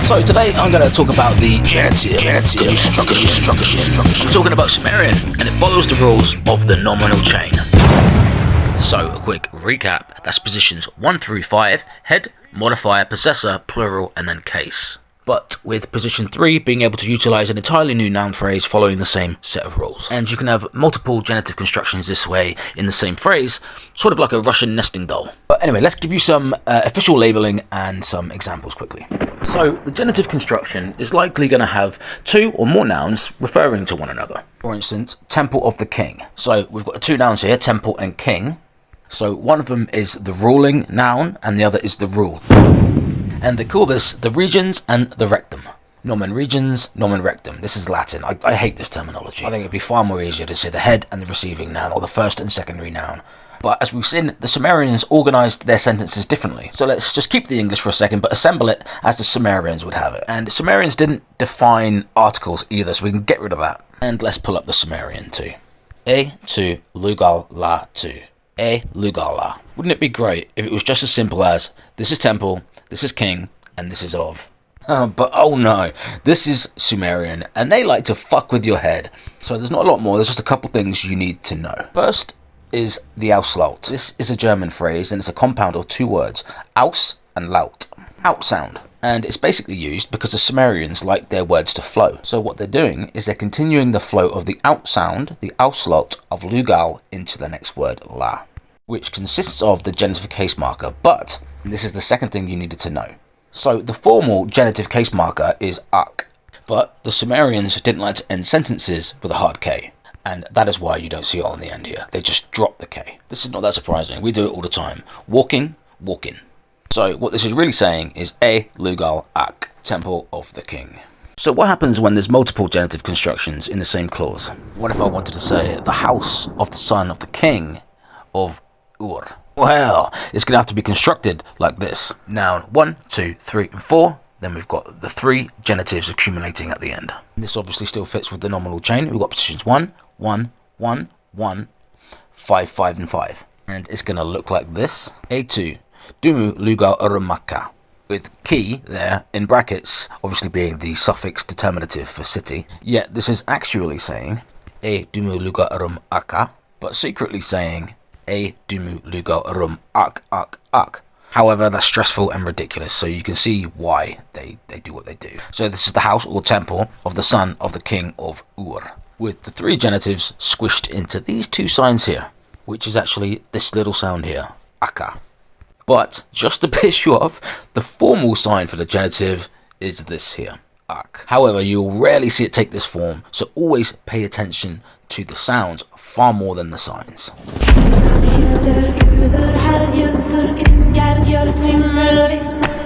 So today I'm going to talk about the genitive construction. We're talking about Sumerian, and it follows the rules of the nominal chain. So a quick recap, that's positions 1 through 5, head, modifier, possessor, plural, and then case. But with position 3 being able to utilize an entirely new noun phrase following the same set of rules. And you can have multiple genitive constructions this way in the same phrase, sort of like a Russian nesting doll. But anyway, let's give you some official labeling and some examples quickly. So the genitive construction is likely going to have 2 or more nouns referring to one another. For instance, temple of the king. So we've got 2 nouns here, temple and king. So one of them is the ruling noun and the other is the rule. And they call this the regions and the rectum. Nomen regions, nomen rectum. This is Latin. I hate this terminology. I think it'd be far more easier to say the head and the receiving noun, or the first and secondary noun. But as we've seen, the Sumerians organized their sentences differently. So let's just keep the English for a second, but assemble it as the Sumerians would have it. And Sumerians didn't define articles either, so we can get rid of that. And let's pull up the Sumerian too. E tu lugal la tu. E lugal la. Wouldn't it be great if it was just as simple as, this is temple, this is king, and this is of. But oh no, this is Sumerian, and they like to fuck with your head. So there's not a lot more, there's just a couple things you need to know. First is the Auslaut. This is a German phrase, and it's a compound of 2 words, aus and laut. Out sound. And it's basically used because the Sumerians like their words to flow. So what they're doing is they're continuing the flow of the out sound, the Auslaut of lugal, into the next word, la, which consists of the genitive case marker, but this is the second thing you needed to know. So the formal genitive case marker is ak, but the Sumerians didn't like to end sentences with a hard K, and that is why you don't see it on the end here. They just drop the K. This is not that surprising. We do it all the time. Walking, walking. So what this is really saying is E lugal ak, temple of the king. So what happens when there's multiple genitive constructions in the same clause? What if I wanted to say the house of the son of the king of Ur? Well, it's going to have to be constructed like this. Noun 1, 2, 3, and 4. Then we've got the 3 genitives accumulating at the end. This obviously still fits with the nominal chain. We've got positions 1, 1, 1, 1, 5, 5, and 5. And it's going to look like this. A2, dumu lugal urumaka. With key there in brackets, obviously being the suffix determinative for city. Yet this is actually saying E dumu lugal urumaka, but secretly saying E dumu lugal urum ak ak ak. However, that's stressful and ridiculous, so you can see why they do what they do. So this is the house or temple of the son of the king of Ur, with the 3 genitives squished into these 2 signs here, which is actually this little sound here, aka. But just to piss you off, the formal sign for the genitive is this here, ak. However, you'll rarely see it take this form, so always pay attention to the sounds far more than the signs. Her yurtdur, her yurtdur, kim gel yurtdur,